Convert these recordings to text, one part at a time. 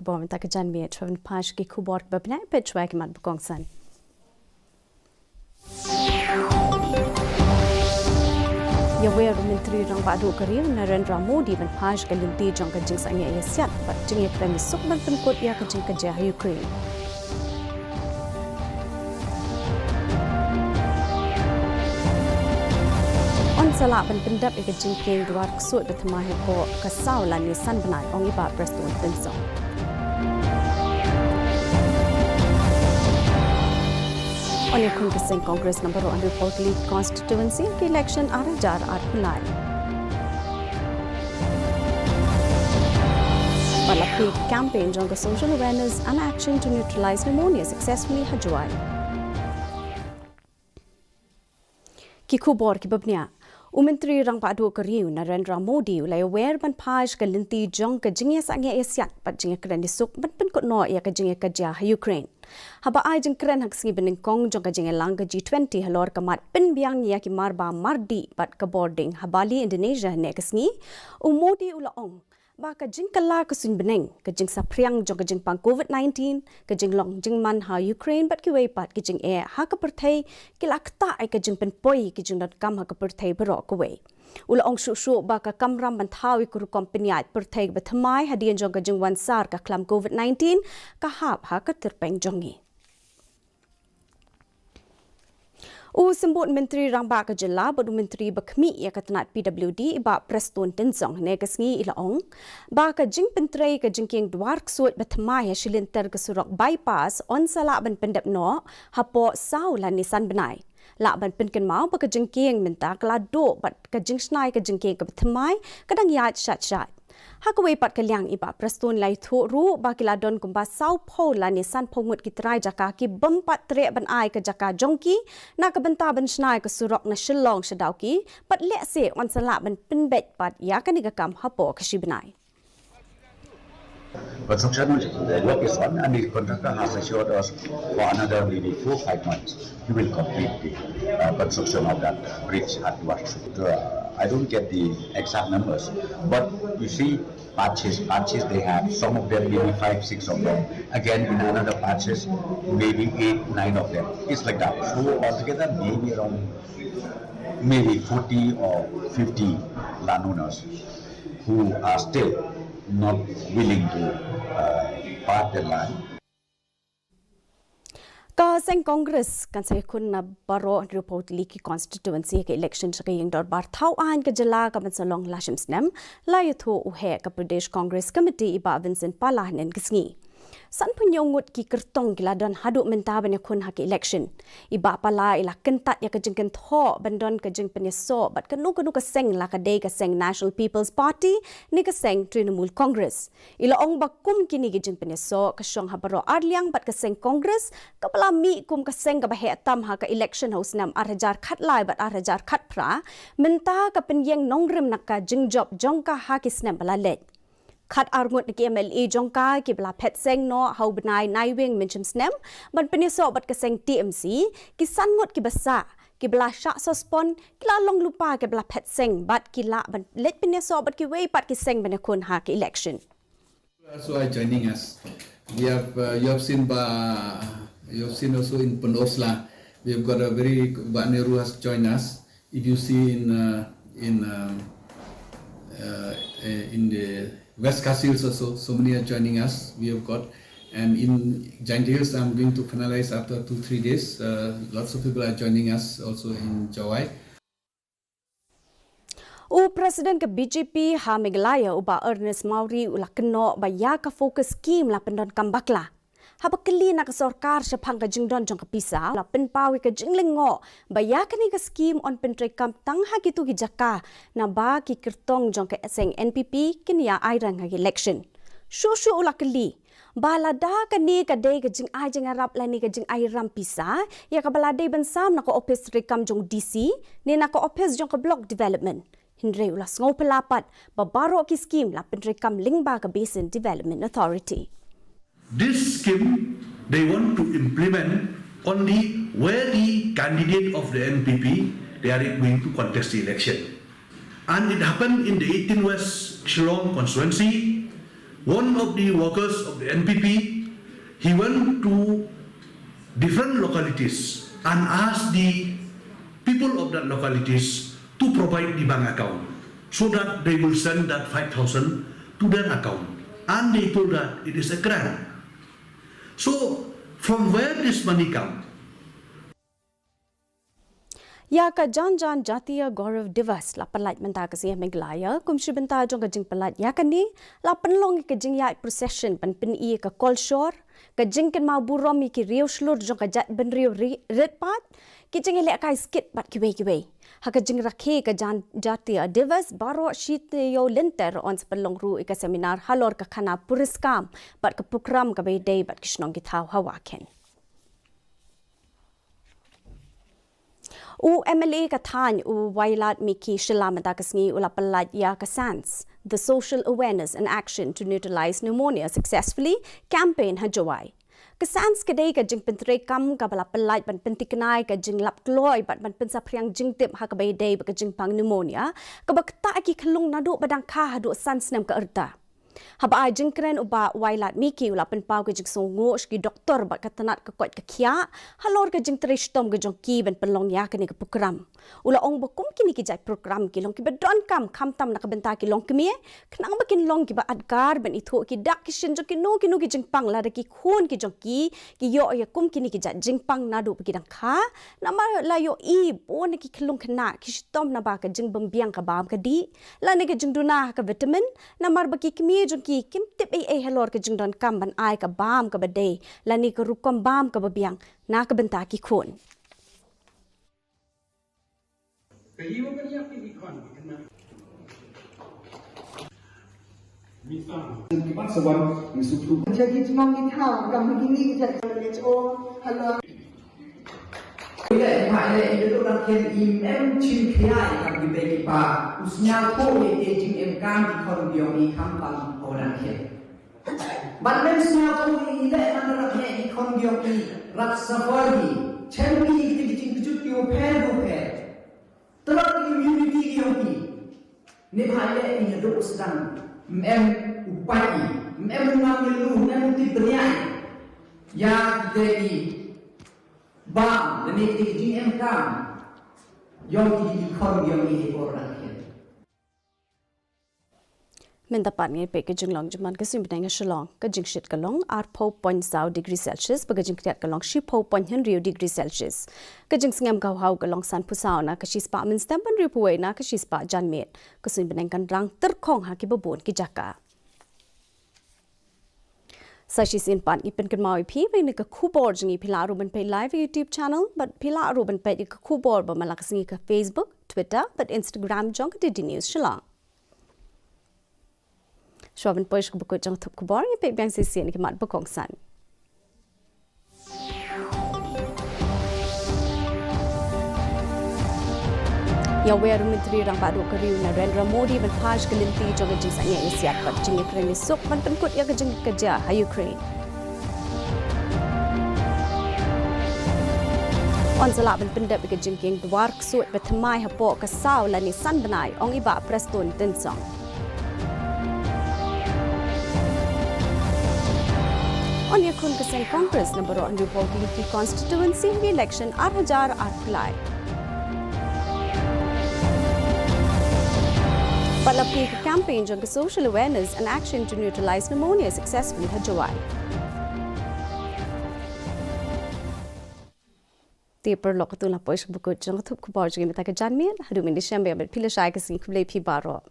kubor minta kejan mi travel pash ki kubor babna petwa ki mat bukongsan Yawer Menteri Rang Badu Karir Narendra Modi ban pash galinti jong kajing sangya yasyat bat jing ekran suk ban penkot ya kajing kajah Ukraine Salak ban pendap ika jingking duar ksut bertema hepo kasau lan nisan benai ong iba Preston Tensong. Oleh kun keseng Kongres nombor 1 Portly Constituency ke election arajar arpulai. Balapi campaign jong social awareness and action to neutralize pneumonia successfully hajuai. Kikubor kibabnia Menteri Rang Padu Kariu Narendra Modi ulai aware ban paj ka linti jong ka jingya sangya asyat pat jingya kran disuk ban pen ko no ya ka jingya ka ja Ukraine haba ai jing kran hak singi bening kong jong ka jingya lang ka G20 halor ka mat pen biang ya ki marba mardi pat ka boarding habali Indonesia ne ka singi Modi ula ong ba ka jing kala ka sun beneng ka jing sapriang jong ka jing pang COVID-19 ka jing long jing man ha Ukraine bat ki wei pat ki jing e ha ka perthai ki lakta ai ka jing pen poi ki jing dot kam ha ka perthai bero ka wei ula ong shu ba ka kamram ban thawi ku company ai perthai ba thamai hadian jong ka jing wan sar ka klam COVID-19 ka hap ha ka terpeng jongi Sembut Menteri Rangba ke Jela bodu Menteri Bakmi ya katanat PWD ba Preston Tensong ne kasngi ilaong ba ka jing pentrei ka jingking duar ksut batma ya shilinter ke surok bypass on sala ban pendap no hapo sau lan nisan benai la ban penken mau ba ka jingking minta kala do bat ka jing snai ka jingking ka batmai kadang ya shat Hakaway pat kalyang iba Preston lai thu ru ba kila don kumba sau pho la nisan phongut ki trai jaka ki bampat tre ban ai ka jaka jongki na ka banta ban snai ka surok na shillong shadau ki pat le se on sala ban pinbet pat ya ka ni ka kam hapo ka shibnai Construction work is on and the contractor has assured us for another maybe 4-5 months he will complete the construction of that bridge at Wash. I don't get the exact numbers, but you see patches they have, some of them maybe 5-6 of them, again in another patches maybe 8-9 of them. It's like that. So altogether maybe around maybe 40 or 50 landowners who are still not willing to part their land. Ka seng Congress kan saya kun na baro report liki constituency ke election sa kayang dor bar thau an ka jala ka mansalong lashim snem la yutho uhe ka Pradesh Congress Committee iba Vincent Palahanen kisngi san punyongut ki kertong giladon hadu menta ban kun hak election iba pala ila kentat ya ka jengken tho bandon ka jeng penyeso bat ka nu ka seng la ka dei ka seng National People's Party ni ka seng Trinamool Congress ila ong bakum kini ki jeng penyeso ka syong habaro arliang bat ka seng Congress ka pala mi kum ka seng ka bahe tam ha ka election house nam arhajar khat lai bat arhajar khat pra menta ka penyeng nongrem nak ka jeng job jongka ha ki snam bala let Khat arngut ki MLA jongka ki bla phet seng no hau benai naiwing mention snem ban peniso bat ka seng TMC ki sangut ki basa ki bla sha sospon ki la long lupa ki bla phet seng bat ki la ban let peniso bat ki wei pat ki seng ban kun ha ki election so are joining us we have you have seen also in Panosla we have got a very Baneru has joined us if you see in the West KHASI also, so many are joining us. We have got, and in Giant Hills, I'm going to finalize after 2-3 days. Lots of people are joining us also in Jawai. President ke BJP ha MEGHALAYA uba Ernest Mauri ula keno ba ya ka focus scheme la pendon kambakla. Haba keli nak sarkar syapang ka jingdon jong ka pisa la penpawi ka jinglengo ba ya ka ni ka scheme on pentre kam tang ha gitu ki jaka na ba ki kirtong jong ka seng NPP kinia airang ha election shu ula keli balada ka ni ka dei ka jing ai jing arab la ni ka jing ai ram pisa ya ka balade ban sam na ko office rekam jong DC ni na ko office jong ka block development hindre ula ngau pelapat ba baro ki scheme la pentre kam lingba ka basin development authority. This scheme they want to implement only where the candidate of the NPP they are going to contest the election, and it happened in the 18 West Shillong constituency one of the workers of the NPP, he went to different localities and asked the people of that localities to provide the bank account so that they will send that 5,000 to their account. And they told that it is a grant. So from where this money comes? Ya ka Jan Jatiya Gaurav Divas la palat menta ka siya Meghalaya kum shibenta jong ka jing palat ya ka ni la panlong ka jing ya procession pan pin I ka kolshor ka jing kan mau burom ki riu slur jong ka jat ben riu red pat ki jing le ka skit bat ki we ha ka jing rakhe ka Jan Jatiya Divas baro shit yo lenter on panlong ru ka seminar halor ka khana puriskam bat ka program ka be day bat kishnong ki thau hawa ken U MLA Kathan U Wailat Miki Shilamadakasni Ulapalat Yakasans, the Social Awareness and Action to Neutralize Pneumonia Successfully campaign Hajawai. Kasans kadai ka jing pentre kam ka balapalat ban pentiknai ka jing lap kloy bat ban pensapriang jing tip hakabay day ba ka jing pang pneumonia ka bakta ki khalung nadu badang ka hadu sansnem ka erta. Haba jing kren uba Wailat Miki ulapan pau ke jing songo ski doktor bat katanat ka kwat ka kya halor ka jing tristom ka jong ki ban pelong ya ka ni ka program ula ong bakum kini ki jai program ki long ki badon kam tam na ka benta ki long kemi knang bakin long ki ba adgar ban itho ki dak ki shin jong ki no ki jing pang la ki khun ki jong ki yo ya kum kini ki jai jing pang na du ki dang kha na ma la yo I bon ki khlung khna ki stom na ba ka jing bambiang ka bam ka di la ne ka jing duna ka vitamin na mar ba ki kemi jong ki kim tip ai halor ka jing don kam ban ai ka bam ka bade la ni ka rukom bam ka babiang na ka benta ki khun jadi cuma kita kamu begini jadi halo Ile mai le itu orang kian im chin kiai kan di bagi pa usnya ko ye jing em kan di kon biong I kam pam orang kian ban men usnya ko ile man rak ye di kon biong I rak safari chen ki di jing ju ki o pe terus immunity ki o ki ne bhai le ni do sedang em upai em ngamil em ti priai ya de Bang, dan ini GM kan, yang di kon yang ini orang kian. Mendapat ngai pe ke jinglong jaman ke simbeng shalong ke jingshit kalong ar 4.0 degree Celsius ba ke jingtiat kalong shi 4.0 degree Celsius ke jing singam gau hau kalong san pusau na ke shispa min stem ban ripuwe na ke shispa janmet ke simbeng kan rang terkhong ha ki babon ki jaka Sashi sin pan ipen kan mau pi ba ni ka khubor jingi phila ruben pe live YouTube channel but phila ruben pe ka khubor ba malak singi ka Facebook Twitter but Instagram jong ka di news shalong Shwaban poish ko bukot jang thup khubor ni pe byang si sin ki mat bukong san Ya weru menteri rang baru keriu Narendra Modi ban phaj kelinti jong jing sanya isiat pat jing Ukraine sok ban penkut ya jing kerja ha Ukraine On zala ban pendap ke jing king dwar suat betmai hapo ka saw la ni san banai ong iba preston tensong On yakun ke sen Congress number on Republican constituency election 8000 arpulai Palapi campaign jong social awareness and action to neutralize pneumonia successfully hajawai. Tiper lokatula poish bukut jong thup kubar jong meta ka janmien hadu min December bet pila shai ka sing kuble pi baro.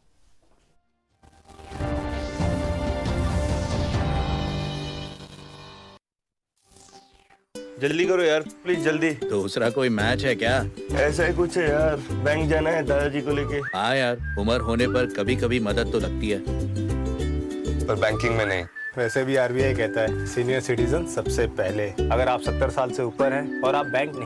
जल्दी करो यार प्लीज जल्दी दूसरा कोई मैच है क्या ऐसा ही कुछ है यार बैंक जाना है दादाजी को लेके हाँ यार उम्र होने पर कभी कभी मदद तो लगती है पर बैंकिंग में नहीं वैसे भी आरबीआई कहता है सीनियर सिटीजन सबसे पहले। अगर आप 70 साल से ऊपर हैं और आप बैंक नहीं